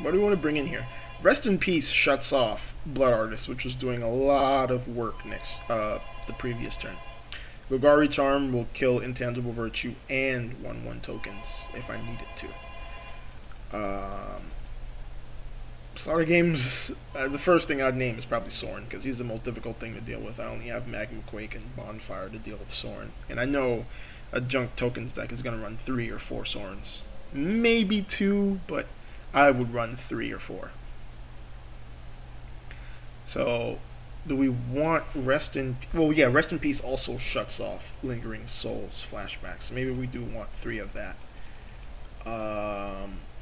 What do we want to bring in here? Rest in Peace shuts off Blood Artist, which was doing a lot of work next the previous turn. Golgari Charm will kill Intangible Virtue and 1/1 tokens if I need it to. Slaughter Games, the first thing I'd name is probably Soren, because he's the most difficult thing to deal with. I only have Magma Quake and Bonfire to deal with Soren. And I know a Junk Tokens deck is going to run 3 or 4 Sorens. Maybe 2, but I would run 3 or 4. So, do we want Rest in... Well, yeah, Rest in Peace also shuts off Lingering Souls flashbacks. So maybe we do want 3 of that.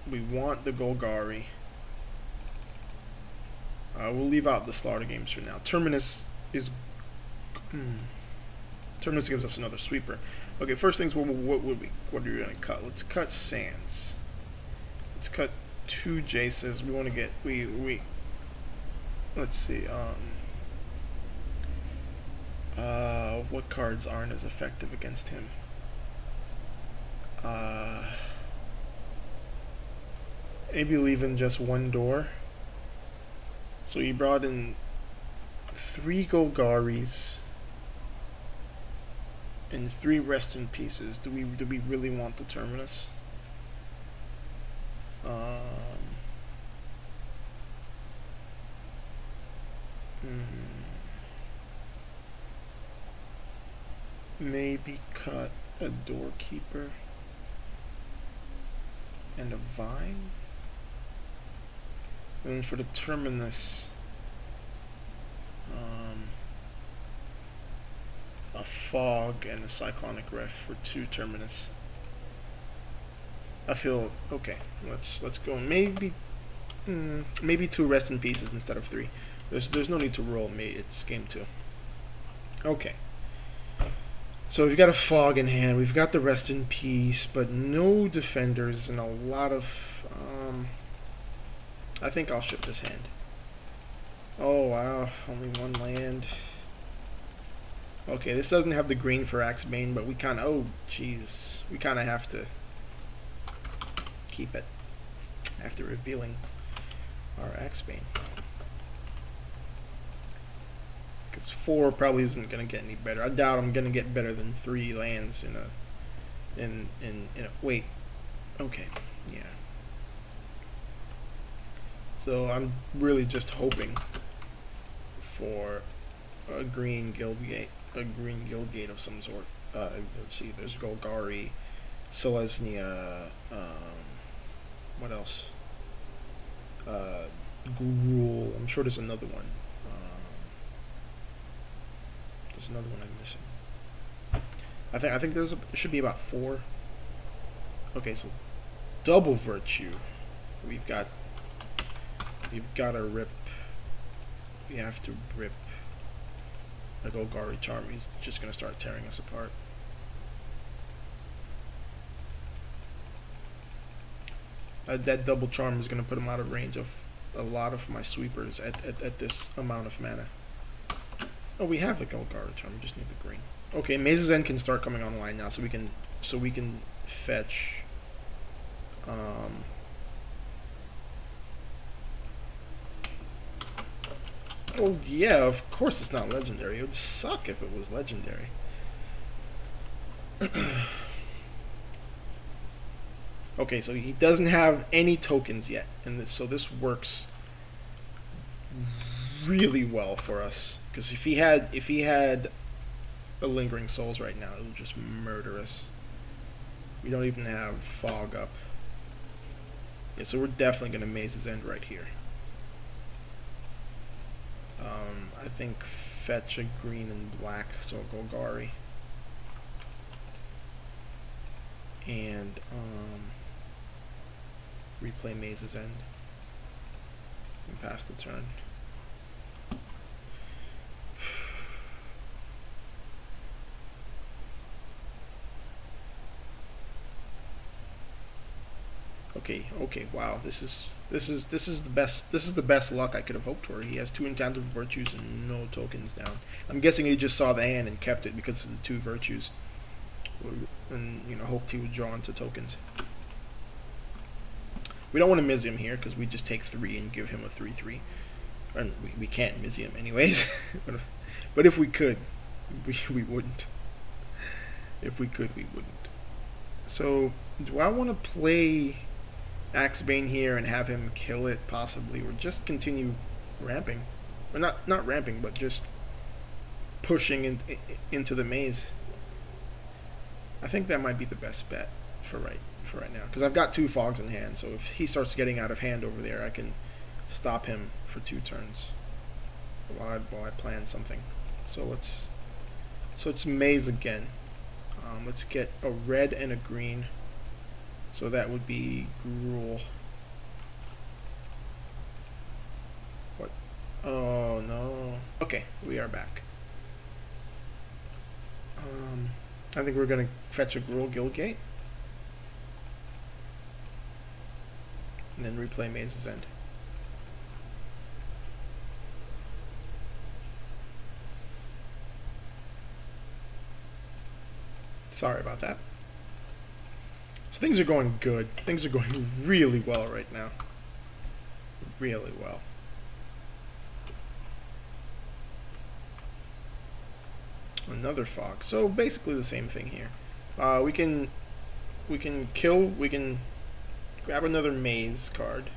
We want the Golgari. We'll leave out the Slaughter Games for now. Terminus is... Terminus gives us another sweeper. Okay, first things, what are we going to cut? Let's cut Sands. Let's cut 2 Jaces. We want to get... Let's see. What cards aren't as effective against him? Maybe leaving just 1 door. So he brought in 3 Golgaris and 3 Rest in Pieces. Do we really want the Terminus? Maybe cut a Doorkeeper and a Vine. And for the Terminus, a Fog and a Cyclonic Ref for 2 Terminus. I feel okay. Let's go. Maybe 2 Rest in Pieces instead of 3. There's no need to roll. It's game 2. Okay. So we've got a Fog in hand. We've got the Rest in Peace, but no defenders and a lot of. I think I'll ship this hand. Oh wow, only 1 land. Okay, this doesn't have the green for Axebane, but we kind of, oh jeez, we kind of have to keep it after revealing our Axebane. Because 4 probably isn't going to get any better. I doubt I'm going to get better than 3 lands in a, wait, okay, yeah. So I'm really just hoping for a green Guildgate of some sort. Let's see, there's Golgari, Selesnya, what else? Gruul. I'm sure there's another one. There's another one I'm missing. I think there should be about 4. Okay, so double Virtue. We've got to rip. We have to rip a Golgari Charm. He's just gonna start tearing us apart. That double charm is gonna put him out of range of a lot of my sweepers at this amount of mana. Oh, we have the Golgari Charm. We just need the green. Okay, Maze's End can start coming online now, so we can fetch. Oh yeah, of course it's not legendary. It would suck if it was legendary. Okay, so he doesn't have any tokens yet, and so this works really well for us. Because if he had a Lingering Souls right now, it would just murder us. We don't even have Fog up. Yeah, so we're definitely gonna Maze's End right here. I think fetch a green and black, so Golgari. And replay Maze's End. And pass the turn. Okay, wow, this is the best luck I could have hoped for. He has 2 Intangible Virtues and no tokens down. I'm guessing he just saw the hand and kept it because of the 2 virtues, and hoped he would draw into tokens. We don't want to Mizium here because we just take 3 and give him a 3/3. And we can't Mizium anyways. But if we could, we wouldn't. If we could, we wouldn't. So, do I want to play Axebane here and have him kill it, possibly, or just continue ramping? Or not ramping, but just pushing into the maze. I think that might be the best bet for right now, because I've got 2 fogs in hand, so if he starts getting out of hand over there, I can stop him for 2 turns while I plan something. So it's maze again. Let's get a red and a green. So that would be Gruul. What? Oh no. Okay, we are back. I think we're gonna fetch a Gruul Guildgate. And then replay Maze's End. Sorry about that. So things are going good. Things are going really well right now. Really well. Another fog. So basically the same thing here. We can grab another maze card.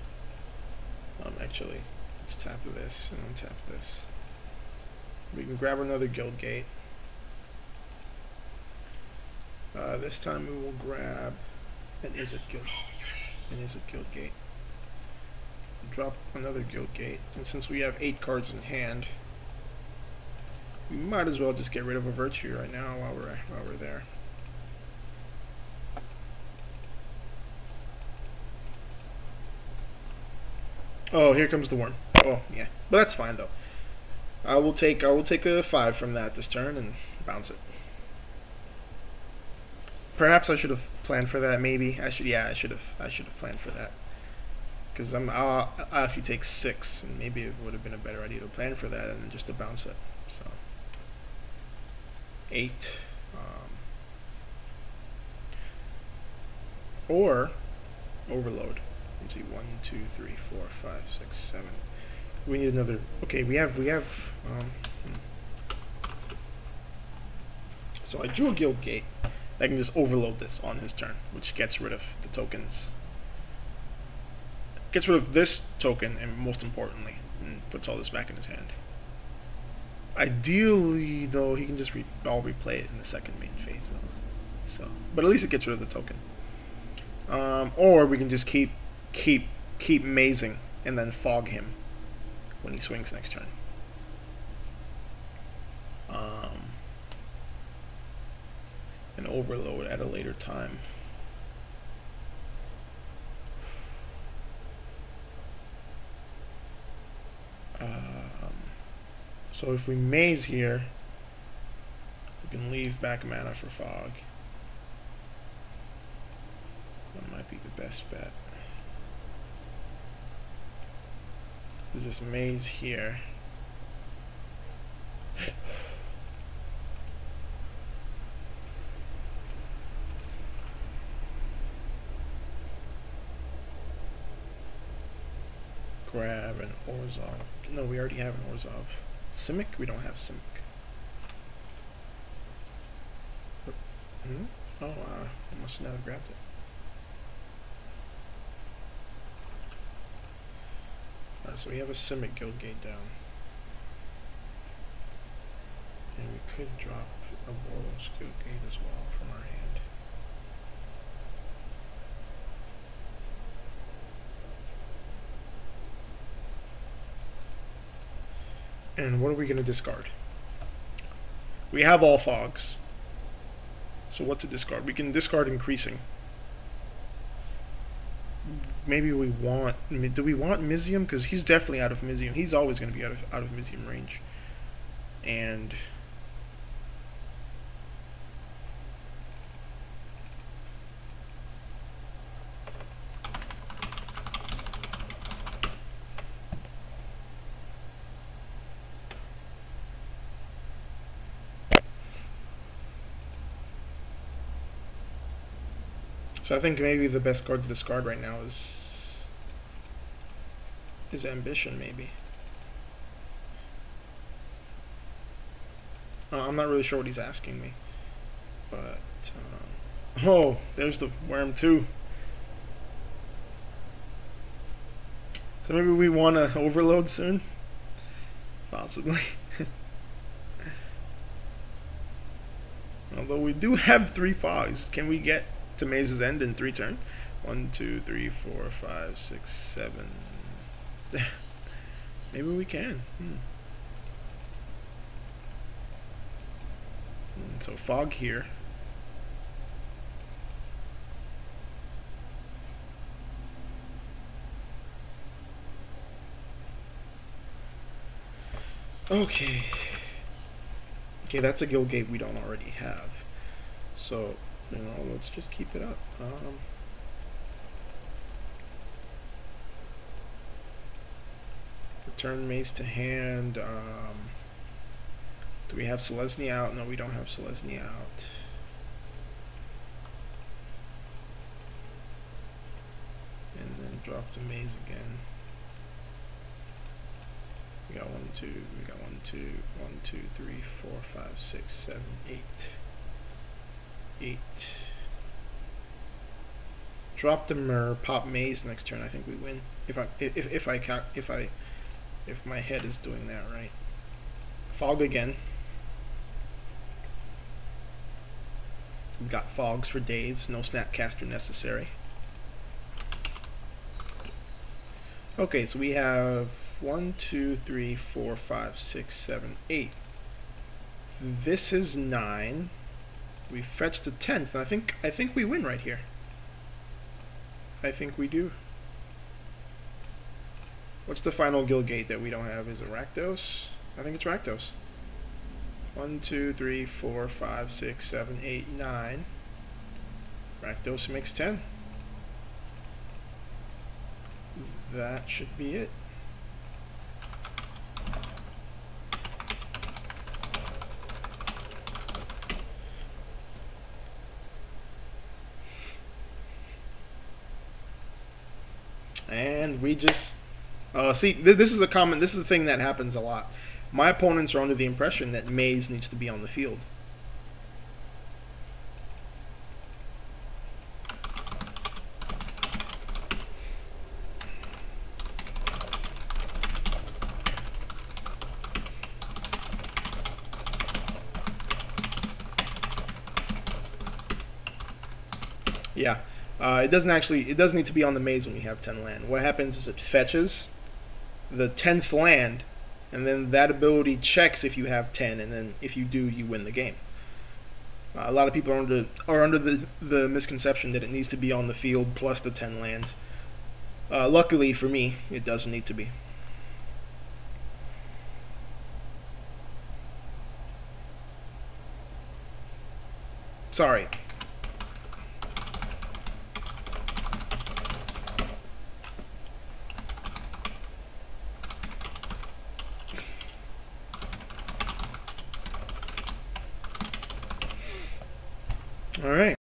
Actually, let's tap this and then tap this. We can grab another Guildgate. This time we will grab an Izzet Guildgate. Drop another Guildgate, and since we have 8 cards in hand, we might as well just get rid of a Virtue right now while we're there. Oh, here comes the worm. Oh yeah, but that's fine though. I will take a 5 from that this turn and bounce it. Perhaps I should have planned for that. Maybe I should. Yeah, I should have planned for that. Because I'll actually take 6, and maybe it would have been a better idea to plan for that and just to bounce it. So 8, or overload. Let's see, 1, 2, 3, 4, 5, 6, 7. We need another. Okay, we have. So I drew a Guildgate. I can just overload this on his turn, which gets rid of the tokens. Gets rid of this token, and most importantly, and puts all this back in his hand. Ideally, though, he can just I'll replay it in the second main phase. So, but at least it gets rid of the token. Or we can just keep mazing and then fog him when he swings next turn. And overload at a later time. So if we maze here, we can leave back mana for fog. That might be the best bet. We'll just maze here. Grab an Orzhov. No, we already have an Orzhov. Simic? We don't have Simic. Oh, I must not have grabbed it. Alright, so we have a Simic Guildgate down. And we could drop a Boros Guildgate as well from our hand. And what are we going to discard? We have all fogs. So what to discard? We can discard increasing. Maybe we want... Do we want Mizium? Because he's definitely out of Mizium. He's always going to be out of Mizium range. And... So I think maybe the best card to discard right now is his ambition, maybe. I'm not really sure what he's asking me. But, oh, there's the worm too. So maybe we want to overload soon? Possibly. Although we do have 3 fogs. Can we get to Maze's End in 3 turns? 1, 2, 3, 4, 5, 6, 7. Maybe we can. So fog here. Okay. Okay, that's a guild gate we don't already have. So, let's just keep it up. Return Maze to hand. Do we have Selesny out? No, we don't have Selesny out. And then drop the Maze again. We got 1, 2, we got 1, 2, 1, 2, 3, 4, 5, 6, 7, 8. 8. Drop the mirror, pop Maze next turn. I think we win. If my head is doing that right. Fog again. We've got fogs for days. No Snapcaster necessary. Okay, so we have 1, 2, 3, 4, 5, 6, 7, 8. This is 9. We fetched the 10th, and I think we win right here. I think we do. What's the final guild gate that we don't have? Is it Rakdos? I think it's Rakdos. 1, 2, 3, 4, 5, 6, 7, 8, 9. Rakdos makes 10. That should be it. And we just see, this is a common, this is a thing that happens a lot. My opponents are under the impression that Maze needs to be on the field. Yeah. It doesn't need to be on the Maze when we have 10 land. What happens is it fetches the 10th land, and then that ability checks if you have 10, and then if you do, you win the game. A lot of people are under the misconception that it needs to be on the field plus the 10 lands. Luckily for me, it doesn't need to be. Sorry. All right.